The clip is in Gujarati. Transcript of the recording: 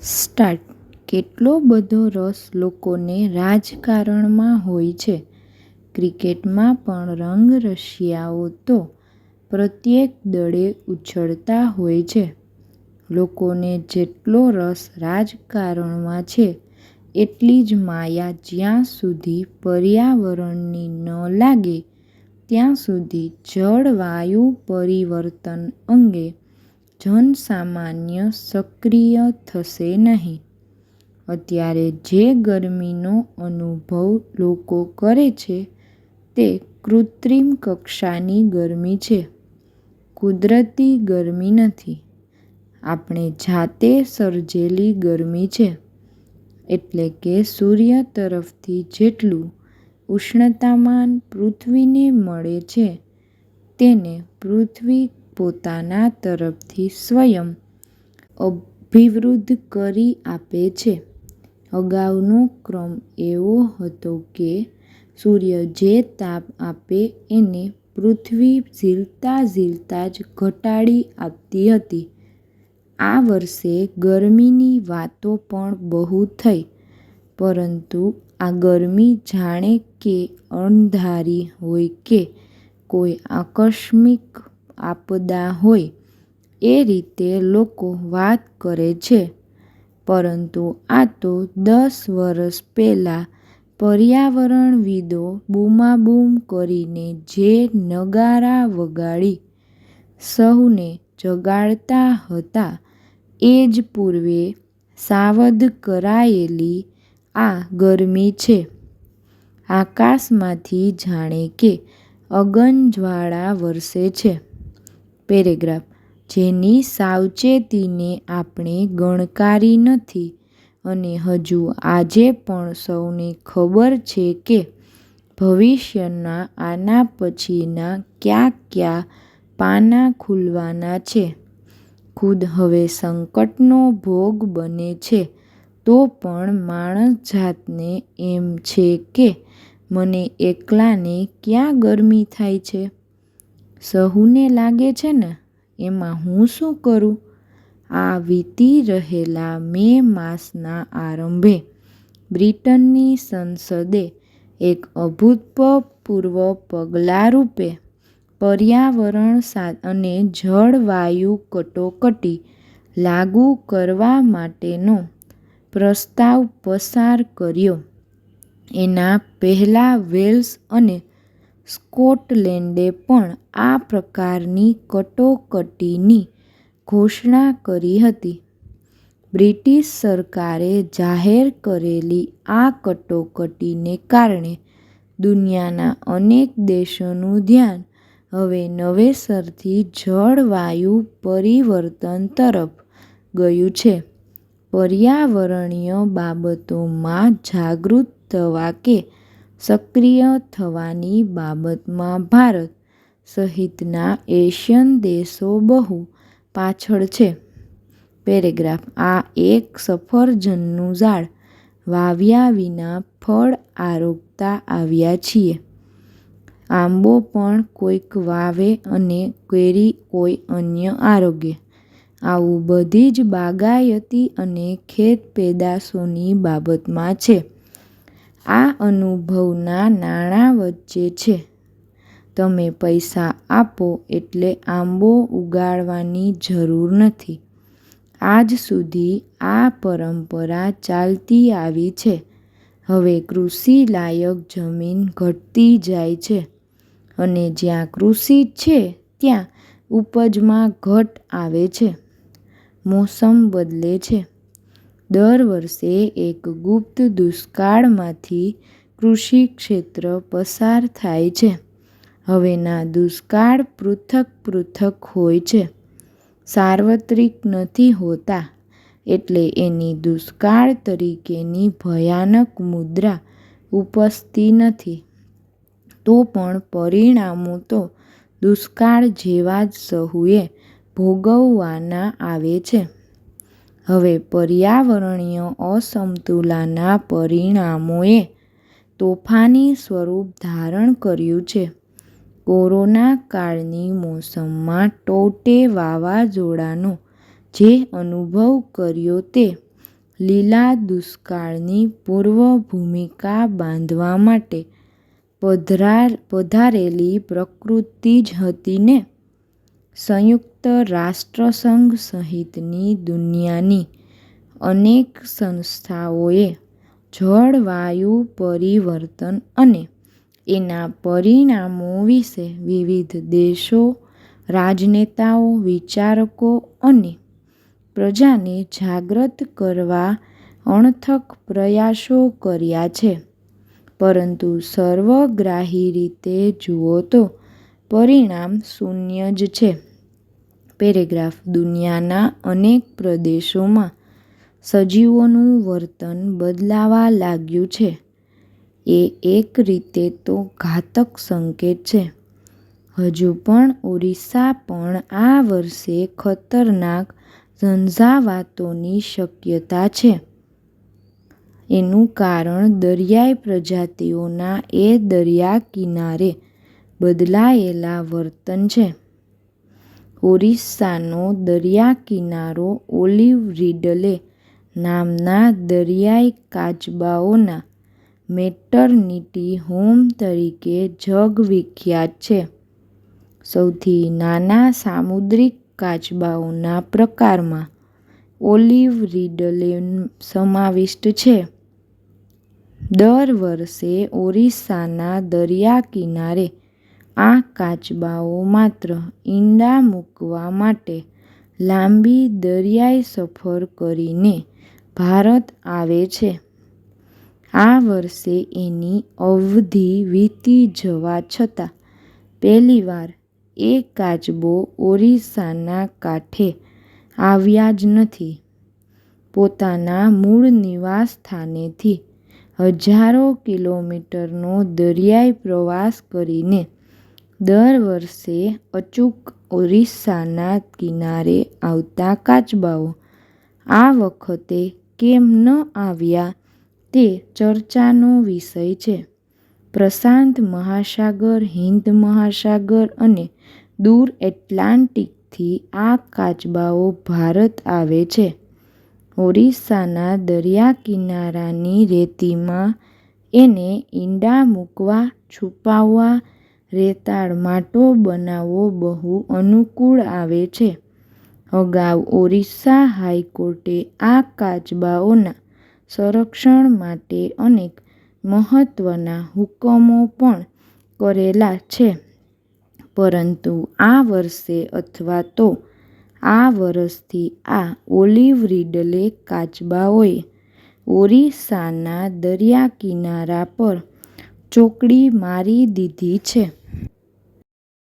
સ્ટાર્ટ. કેટલો બધો રસ લોકોને રાજકારણમાં હોય છે. ક્રિકેટમાં પણ રંગરસિયાઓ તો પ્રત્યેક દળે ઉછળતા હોય છે. લોકોને જેટલો રસ રાજકારણમાં છે એટલી જ માયા જ્યાં સુધી પર્યાવરણની ન લાગે ત્યાં સુધી જળવાયુ પરિવર્તન અંગે જનસામાન્ય સક્રિય થશે નહીં. અત્યારે જે ગરમીનો અનુભવ લોકો કરે છે તે કૃત્રિમ કક્ષાની ગરમી છે, કુદરતી ગરમી નથી. આપણે જાતે સર્જેલી ગરમી છે. એટલે કે સૂર્ય તરફથી જેટલું ઉષ્ણતામાન પૃથ્વીને મળે છે તેને પૃથ્વી પોતાના તરફથી સ્વયં અભિવૃદ્ધ કરી આપે છે. અગાઉનો ક્રમ એવો હતો કે સૂર્ય જે તાપ આપે એને પૃથ્વી ઝીલતા જ ઘટાડી આપતી હતી. આ વર્ષે ગરમીની વાતો પણ બહુ થઈ, પરંતુ આ ગરમી જાણે કે અણધારી હોય કે કોઈ આકસ્મિક આપદા હોય એ રીતે લોકો વાત કરે છે. પરંતુ આ તો 10 વરસ પહેલાં પર્યાવરણવિદો બૂમાબૂમ કરીને જે નગારા વગાડી સહુને જગાડતા હતા એ જ પૂર્વે સાવધ કરાયેલી આ ગરમી છે. આકાશમાંથી જાણે કે અગનજ્વાળા વરસે છે. પેરેગ્રાફ. જેની સાવચેતીને આપણે ગણકારી નથી અને હજુ આજે પણ સૌને ખબર છે કે ભવિષ્યના આના પછીના કયા પાના ખુલવાના છે. ખુદ હવે સંકટનો ભોગ બને છે તો પણ માણસજાતને એમ છે કે મને એકલાને ક્યાં ગરમી થાય છે? સહુને લાગે છે ને એમાં હું શું કરું? આ વીતી રહેલા મે માસના આરંભે બ્રિટનની સંસદે એક અભૂતપૂર્વ પગલાંરૂપે પર્યાવરણ અને જળવાયુ કટોકટી લાગુ કરવા માટેનો પ્રસ્તાવ પસાર કર્યો. એના પહેલાં વેલ્સ અને સ્કોટલેન્ડે પણ આ પ્રકારની કટોકટીની ઘોષણા કરી હતી. બ્રિટિશ સરકારે જાહેર કરેલી આ કટોકટીને કારણે દુનિયાના અનેક દેશોનું ધ્યાન હવે નવેસરથી જળવાયુ પરિવર્તન તરફ ગયું છે. પર્યાવરણીય બાબતોમાં જાગૃત થવા કે સક્રિય થવાની બાબતમાં ભારત સહિતના એશિયન દેશો બહુ પાછળ છે. પેરેગ્રાફ. આ એક સફરજનનું ઝાડ વાવ્યા વિના ફળ આરોગતા આવ્યા છીએ. આંબો પણ કોઈક વાવે અને કેરી કોઈ અન્ય આરોગે. આવું બધી જ બાગાયતી અને ખેતપેદાશોની બાબતમાં છે. આ અનુભવના નાણાં વચ્ચે છે. તમે પૈસા આપો એટલે આંબો ઉગાડવાની જરૂર નથી. આજ સુધી આ પરંપરા ચાલતી આવી છે. હવે કૃષિલાયક જમીન ઘટતી જાય છે અને જ્યાં કૃષિ છે ત્યાં ઉપજમાં ઘટ આવે છે. મોસમ બદલે છે. દર વર્ષે એક ગુપ્ત દુષ્કાળમાંથી કૃષિક્ષેત્ર પસાર થાય છે. હવેના દુષ્કાળ પૃથક હોય છે, સાર્વત્રિક નથી હોતા. એટલે એની દુષ્કાળ તરીકેની ભયાનક મુદ્રા ઉપસતી નથી. તો પણ પરિણામો તો દુષ્કાળ જેવા જ સહુએ ભોગવવાના આવે છે. હવે પર્યાવરણીય અસમતુલાના પરિણામોએ તોફાની સ્વરૂપ ધારણ કર્યું છે. કોરોના કાળની મોસમમાં ટૌટે વાવાઝોડાનો જે અનુભવ કર્યો તે લીલા દુષ્કાળની પૂર્વ ભૂમિકા બાંધવા માટે પધારેલી પ્રકૃતિ જ હતી ને? સંયુક્ત રાષ્ટ્રસંઘ સહિતની દુનિયાની અનેક સંસ્થાઓએ જળવાયુ પરિવર્તન અને એના પરિણામો વિશે વિવિધ દેશો, રાજનેતાઓ, વિચારકો અને પ્રજાને જાગૃત કરવા અણથક પ્રયાસો કર્યા છે. પરંતુ સર્વગ્રાહી રીતે જુઓ તો પરિણામ શૂન્ય જ છે. પેરેગ્રાફ દુનિયાના અનેક પ્રદેશોમાં સજીવોનું વર્તન બદલાવા લાગ્યું છે. એ એક રીતે તો ઘાતક સંકેત છે. હજુ પણ ઓરિસ્સા પણ આ વર્ષે ખતરનાક ઝંઝાવાતોની શક્યતા છે. એનું કારણ દરિયાઈ પ્રજાતિઓના એ દરિયા કિનારે બદલાયેલા વર્તન છે. ઓરિસ્સાનો દરિયા કિનારો ઓલિવ રીડલે નામના દરિયાઈ કાચબાઓના મેટર્નિટી હોમ તરીકે જગવિખ્યાત છે. સૌથી નાના સામુદ્રિક કાચબાઓના પ્રકારમાં ઓલિવ રીડલે સમાવિષ્ટ છે. દર વર્ષે ઓરિસ્સાના દરિયા કિનારે આ કાચબાઓ માત્ર ઈંડા મૂકવા માટે લાંબી દરિયાઈ સફર કરીને ભારત આવે છે. આ વર્ષે એની અવધિ વીતી જવા છતાં પહેલીવાર એક કાચબો ઓરિસ્સાના કાંઠે આવ્યા જ નથી. પોતાના મૂળ નિવાસ સ્થાનેથી હજારો કિલોમીટરનો દરિયાઈ પ્રવાસ કરીને દર વર્ષે અચૂક ઓરિસ્સાના કિનારે આવતા કાચબાઓ આ વખતે કેમ ન આવ્યા તે ચર્ચાનો વિષય છે. પ્રશાંત મહાસાગર, હિંદ મહાસાગર અને દૂર એટલાન્ટિકથી આ કાચબાઓ ભારત આવે છે. ઓરિસ્સાના દરિયા કિનારાની રેતીમાં એને ઈંડા મૂકવા, છુપાવવા, રેતાળ માટો બનાવવો બહુ અનુકૂળ આવે છે. અગાઉ ઓરિસ્સા હાઈકોર્ટે આ કાચબાઓના સંરક્ષણ માટે અનેક મહત્વના હુકમો પણ કરેલા છે. પરંતુ આ વર્ષે અથવા તો આ વરસથી આ ઓલિવ રીડલે કાચબાઓએ ઓરિસ્સાના દરિયા કિનારા પર ચોકડી મારી દીધી છે.